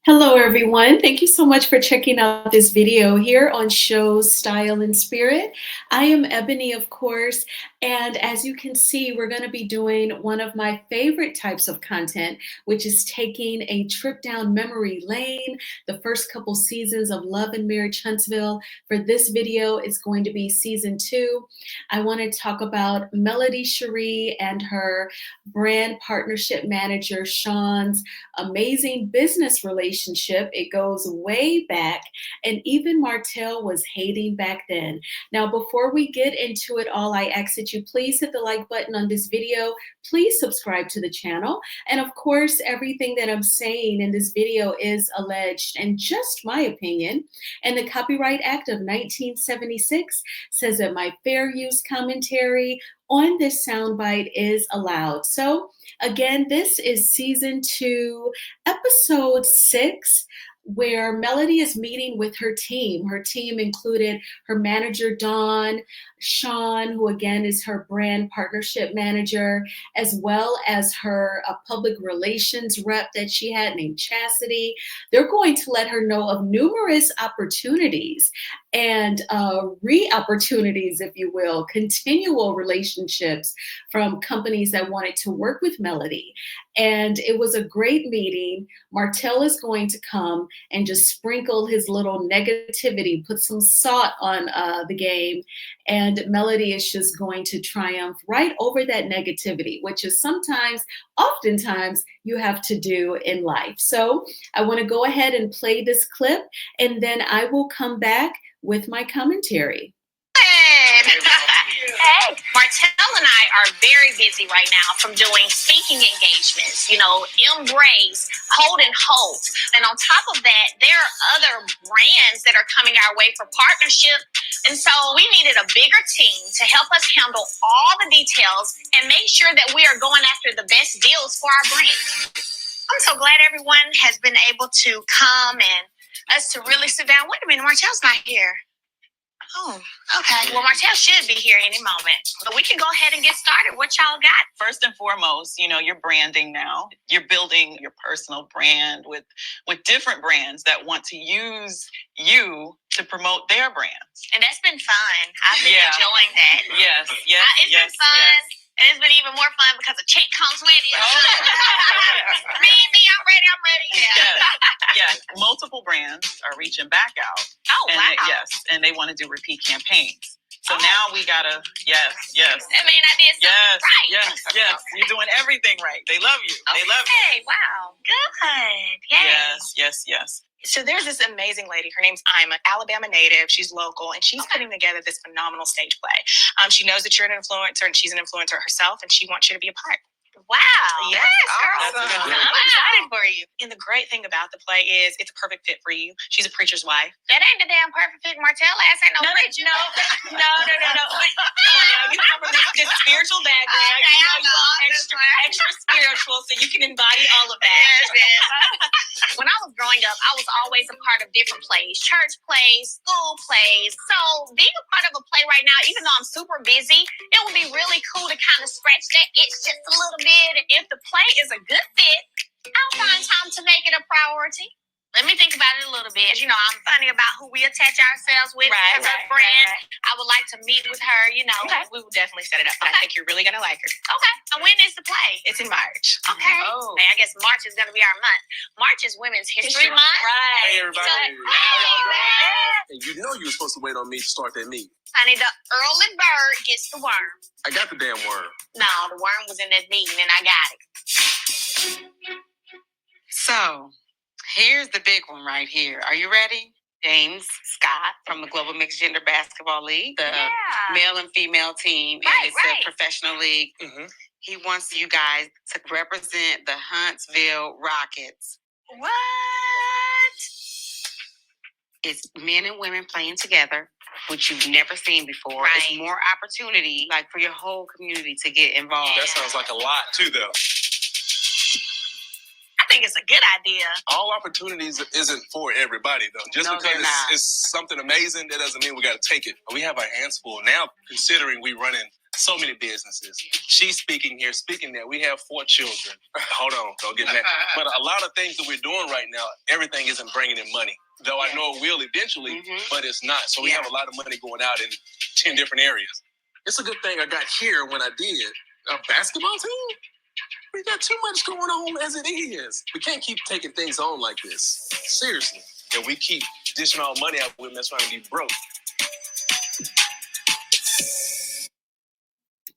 Hello, everyone. Thank you so much for checking out this video here on Show Style and Spirit. I am Ebony, of course, and as you can see, we're going to be doing one of my favorite types of content, which is taking a trip down memory lane, the first couple seasons of Love and Marriage Huntsville. For this video, it's going to be season 2. I want to talk about Melody Shari and her brand partnership manager, Shawn's amazing business relationship. It goes way back, and even Martell was hating back then. Now, before we get into it all, I ask that you please hit the like button on this video. Please subscribe to the channel. And of course, everything that I'm saying in this video is alleged and just my opinion. And the Copyright Act of 1976 says that my fair use commentary on this soundbite is allowed. So again, this is season 2, episode 6, where Melody is meeting with her team. Her team included her manager, Dawn, Shawn, who again is her brand partnership manager, as well as her public relations rep that she had named Chastity. They're going to let her know of numerous opportunities and re-opportunities, if you will, continual relationships from companies that wanted to work with Melody. And it was a great meeting. Martell is going to come and just sprinkle his little negativity, put some salt on the game, and Melody is just going to triumph right over that negativity, which is oftentimes, you have to do in life. So I want to go ahead and play this clip, and then I will come back with my commentary. Hey, Martell and I are very busy right now from doing speaking engagements, Embrace, Hold and Holt. And on top of that, there are other brands that are coming our way for partnership. And so we needed a bigger team to help us handle all the details and make sure that we are going after the best deals for our brand. I'm so glad everyone has been able to come and us to really sit down. Wait a minute, Martell's not here. Oh, okay. Well, Martell should be here any moment. But we can go ahead and get started. What y'all got? First and foremost, you're branding now. You're building your personal brand with different brands that want to use you to promote their brands. And that's been fun. I've been enjoying that. Yes. It's been fun. Yes. And it's been even more fun because a check comes with it. Oh. me, I'm ready. Yes. Multiple brands are reaching back out. Oh, wow. And they want to do repeat campaigns. So now we gotta, yes. That mean I did something right. Yes. You're doing everything right. They love you. Okay. They love you. Hey, wow. Good. Yay. Yes. So there's this amazing lady. Her name's Ima, Alabama native. She's local, and she's putting together this phenomenal stage play. She knows that you're an influencer, and she's an influencer herself, and she wants you to be a part. Wow. Yes, awesome. girl. I'm excited for you. And the great thing about the play is it's a perfect fit for you. She's a preacher's wife. That ain't the damn perfect fit. Martell ass ain't no preacher. No. You come from this spiritual background. Okay, I know. Extra spiritual, so you can embody all of that. Yes. When I was growing up, I was always a part of different plays, church plays, school plays. So being a part of a play right now, even though I'm super busy, it would be really cool to kind of scratch that itch just a little bit. If the play is a good fit, I'll find time to make it a priority. Let me think about it a little bit. I'm funny about who we attach ourselves with as a friend. Right. I would like to meet with her, Okay. We will definitely set it up. Okay. I think you're really going to like her. Okay. And when is the play? It's in March. Okay. Oh. Hey, I guess March is going to be our month. March is Women's History Month. Right. Hey, everybody. Hey, Hey, you know you were supposed to wait on me to start that meeting. honey, the early bird gets the worm. I got the damn worm. No, the worm was in that meeting and I got it. So, here's the big one right here. Are you ready? James Scott from the Global Mixed Gender Basketball League, the male and female team, and it's a professional league. Mm-hmm. He wants you guys to represent the Huntsville Rockets. What? It's men and women playing together, which you've never seen before. Right. It's more opportunity, for your whole community to get involved. That sounds like a lot, too, though. I think it's a good idea. All opportunities isn't for everybody, though. Just No, because they're not. it's something amazing, that doesn't mean we got to take it. We have our hands full now, considering we running So many businesses. She's speaking here, speaking there. We have 4 children. Hold on, don't get mad. But a lot of things that we're doing right now, everything isn't bringing in money. Though I know it will eventually, but it's not. So we have a lot of money going out in 10 different areas. It's a good thing I got here when I did. A basketball team? We got too much going on as it is. We can't keep taking things on like this. Seriously. If we keep dishing all money out, we're trying to be broke.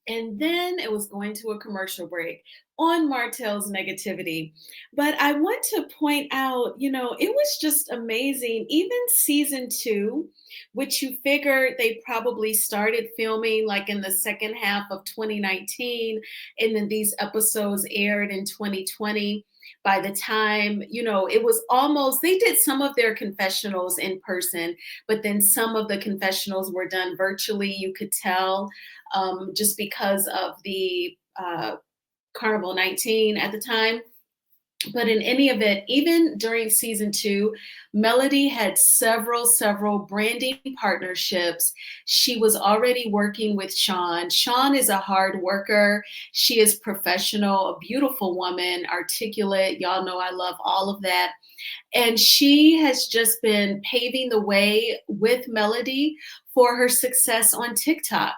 And then it was going to a commercial break on Martell's negativity. But I want to point out, it was just amazing. Even season 2, which you figure they probably started filming like in the second half of 2019, and then these episodes aired in 2020. By the time, it was almost, they did some of their confessionals in person, but then some of the confessionals were done virtually. You could tell just because of the Carnival 19 at the time. But in any event, even during season 2, Melody had several branding partnerships. She was already working with Shawn. Shawn is a hard worker. She is professional, a beautiful woman, articulate. Y'all know I love all of that. And she has just been paving the way with Melody for her success on TikTok.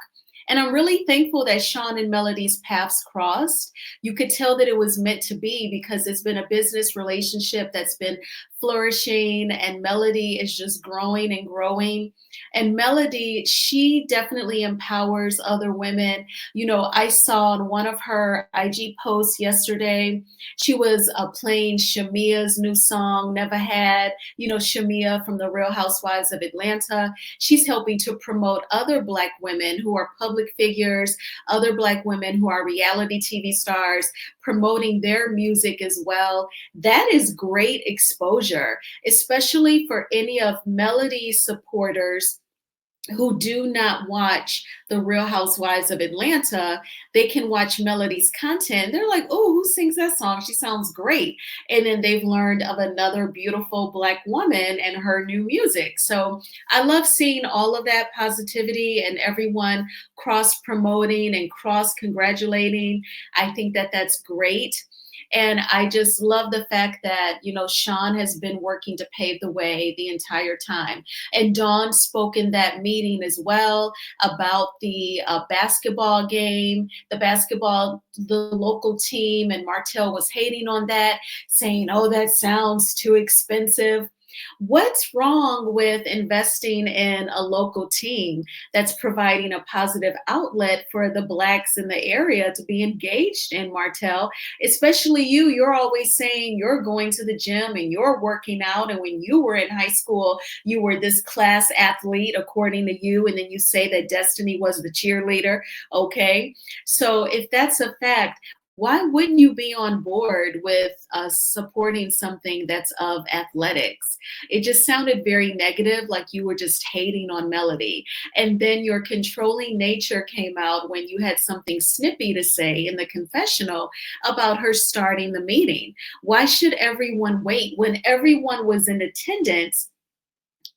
And I'm really thankful that Shawn and Melody's paths crossed. You could tell that it was meant to be because it's been a business relationship that's been flourishing, and Melody is just growing and growing. And Melody, she definitely empowers other women. I saw on one of her IG posts yesterday, she was playing Shamia's new song, Never Had. Shamia from the Real Housewives of Atlanta. She's helping to promote other Black women who are public figures, other Black women who are reality TV stars, promoting their music as well. That is great exposure, especially for any of Melody's supporters who do not watch the Real Housewives of Atlanta. They can watch Melody's content. They're like, oh, who sings that song? She sounds great. And then they've learned of another beautiful Black woman and her new music. So I love seeing all of that positivity and everyone cross promoting and cross congratulating. I think that that's great. And I just love the fact that, Shawn has been working to pave the way the entire time. And Dawn spoke in that meeting as well about the basketball game, the local team, and Martell was hating on that, saying, oh, that sounds too expensive. What's wrong with investing in a local team that's providing a positive outlet for the Blacks in the area to be engaged in, Martell? Especially you, you're always saying you're going to the gym and you're working out. And when you were in high school, you were this class athlete, according to you. And then you say that Destiny was the cheerleader. Okay. So if that's a fact, why wouldn't you be on board with supporting something that's of athletics? It just sounded very negative, like you were just hating on Melody. And then your controlling nature came out when you had something snippy to say in the confessional about her starting the meeting. Why should everyone wait when everyone was in attendance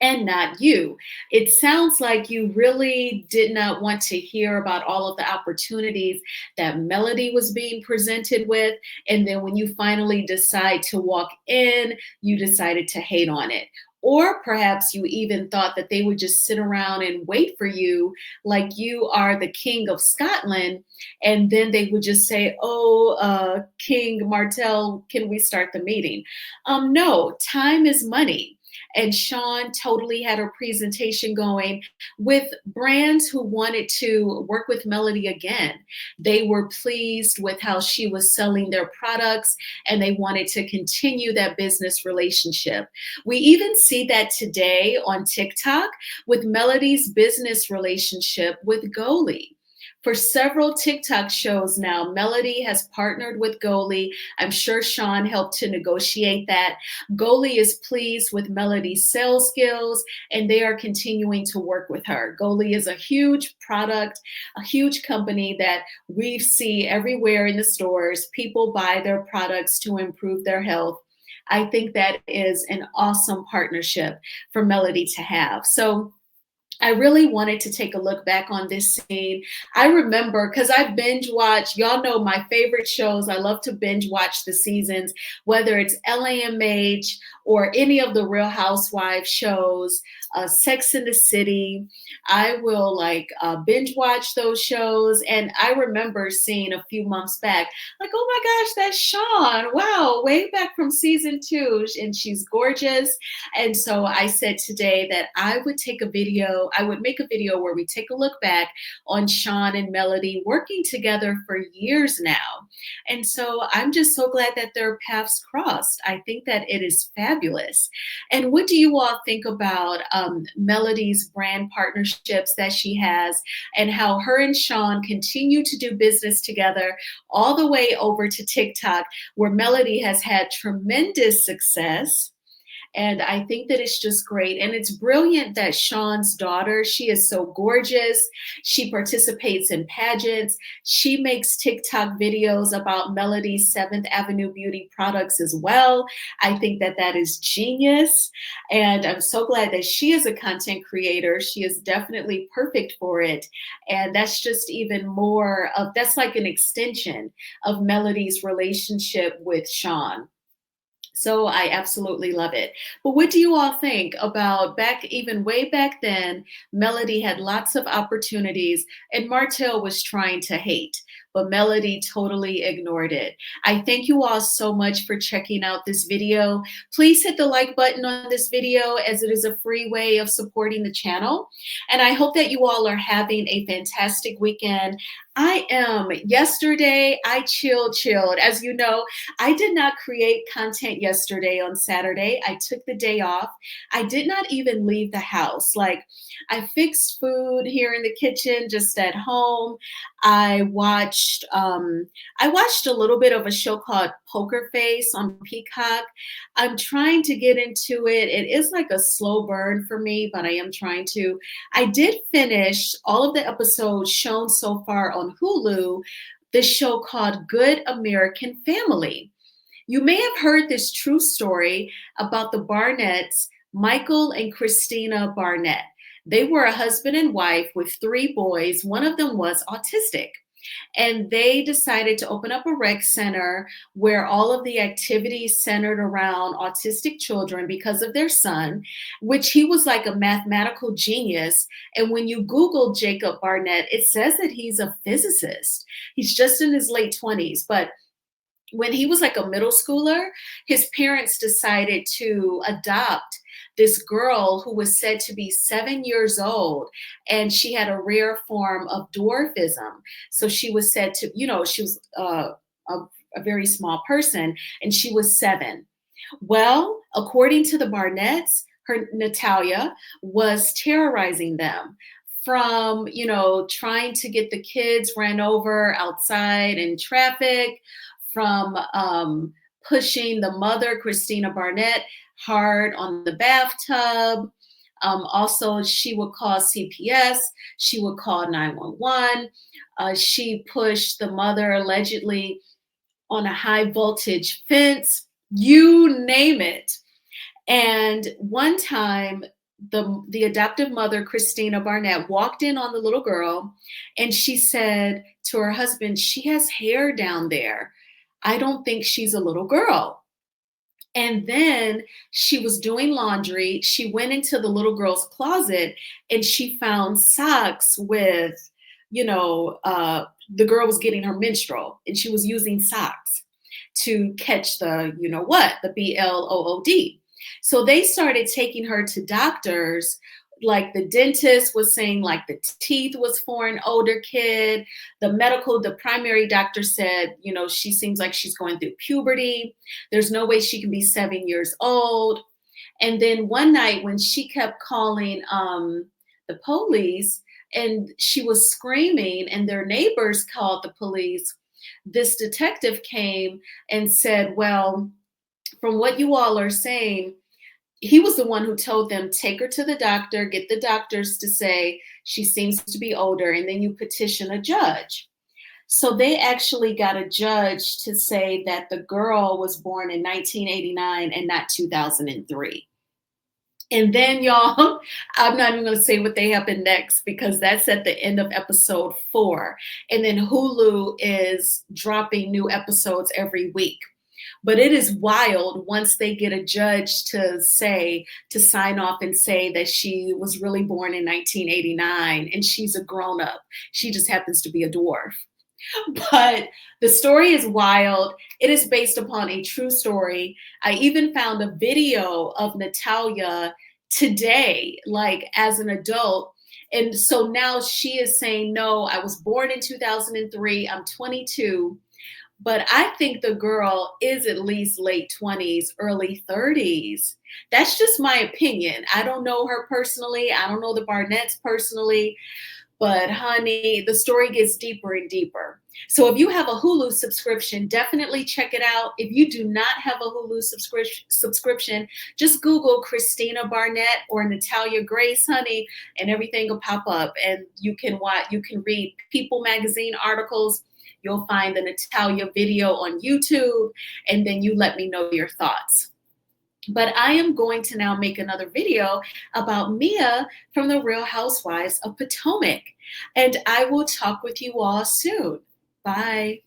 and not you? It sounds like you really did not want to hear about all of the opportunities that Melody was being presented with. And then when you finally decide to walk in, you decided to hate on it. Or perhaps you even thought that they would just sit around and wait for you like you are the King of Scotland. And then they would just say, oh, King Martell, can we start the meeting? No, time is money. And Shawn totally had a presentation going with brands who wanted to work with Melody again. They were pleased with how she was selling their products, and they wanted to continue that business relationship. We even see that today on TikTok with Melody's business relationship with Goldie. For several TikTok shows now, Melody has partnered with Goldie. I'm sure Shawn helped to negotiate that. Goldie is pleased with Melody's sales skills, and they are continuing to work with her. Goldie is a huge product, a huge company that we see everywhere in the stores. People buy their products to improve their health. I think that is an awesome partnership for Melody to have. So I really wanted to take a look back on this scene. I remember because I binge watch, y'all know my favorite shows. I love to binge watch the seasons, whether it's LAMH or any of the Real Housewives shows, Sex in the City. I will binge watch those shows. And I remember seeing a few months back, like, oh my gosh, that's Shawn. Wow, way back from season 2. And she's gorgeous. And so I said today that I would make a video where we take a look back on Shawn and Melody working together for years now. And so I'm just so glad that their paths crossed. I think that it is fabulous. And what do you all think about Melody's brand partnerships that she has and how her and Shawn continue to do business together all the way over to TikTok, where Melody has had tremendous success? And I think that it's just great. And it's brilliant that Shawn's daughter, she is so gorgeous. She participates in pageants. She makes TikTok videos about Melody's 7th Avenue Beauty products as well. I think that that is genius. And I'm so glad that she is a content creator. She is definitely perfect for it. And that's just even more of, that's like an extension of Melody's relationship with Shawn. So I absolutely love it. But what do you all think about even way back then, Melody had lots of opportunities and Martell was trying to hate, but Melody totally ignored it. I thank you all so much for checking out this video. Please hit the like button on this video as it is a free way of supporting the channel. And I hope that you all are having a fantastic weekend. Yesterday, I chilled. As you know, I did not create content yesterday on Saturday. I took the day off. I did not even leave the house. Like, I fixed food here in the kitchen, just at home. I watched a little bit of a show called Poker Face on Peacock. I'm trying to get into it. It is like a slow burn for me, but I am trying to. I did finish all of the episodes shown so far on Hulu, this show called Good American Family. You may have heard this true story about the Barnetts, Michael and Christina Barnett. They were a husband and wife with 3 boys. One of them was autistic. And they decided to open up a rec center where all of the activities centered around autistic children because of their son, which he was like a mathematical genius. And when you Google Jacob Barnett, it says that he's a physicist. He's just in his late 20s. But when he was like a middle schooler, his parents decided to adopt this girl who was said to be 7 years old, and she had a rare form of dwarfism. So she was said to, she was a very small person, and she was 7. Well, according to the Barnetts, her Natalia was terrorizing them from, trying to get the kids ran over outside in traffic, from pushing the mother, Christina Barnett, hard on the bathtub. Also, she would call CPS. She would call 911. She pushed the mother allegedly on a high voltage fence. You name it. And one time, the adoptive mother, Christina Barnett, walked in on the little girl, and she said to her husband, "She has hair down there. I don't think she's a little girl." And then she was doing laundry. She went into the little girl's closet and she found socks with, the girl was getting her menstrual and she was using socks to catch the, the BLOOD. So they started taking her to doctors. Like, the dentist was saying like the teeth was for an older kid. The primary doctor said, she seems like she's going through puberty. There's no way she can be 7 years old. And then one night when she kept calling the police and she was screaming and their neighbors called the police, this detective came and said, "Well, from what you all are saying," he was the one who told them, "Take her to the doctor, get the doctors to say she seems to be older, and then you petition a judge." So they actually got a judge to say that the girl was born in 1989 and not 2003. And then, y'all, I'm not even going to say what they happen next because that's at the end of episode 4. And then Hulu is dropping new episodes every week. But it is wild once they get a judge to sign off and say that she was really born in 1989 and she's a grown up. She just happens to be a dwarf. But the story is wild. It is based upon a true story. I even found a video of Natalia today, like as an adult. And so now she is saying, no, I was born in 2003. I'm 22. But I think the girl is at least late 20s, early 30s. That's just my opinion. I don't know her personally. I don't know the Barnetts personally. But honey, the story gets deeper and deeper. So if you have a Hulu subscription, definitely check it out. If you do not have a Hulu subscription, just Google Christina Barnett or Natalia Grace, honey, and everything will pop up. And you can read People magazine articles. You'll find the Natalia video on YouTube, and then you let me know your thoughts. But I am going to now make another video about Mia from the Real Housewives of Potomac. And I will talk with you all soon. Bye.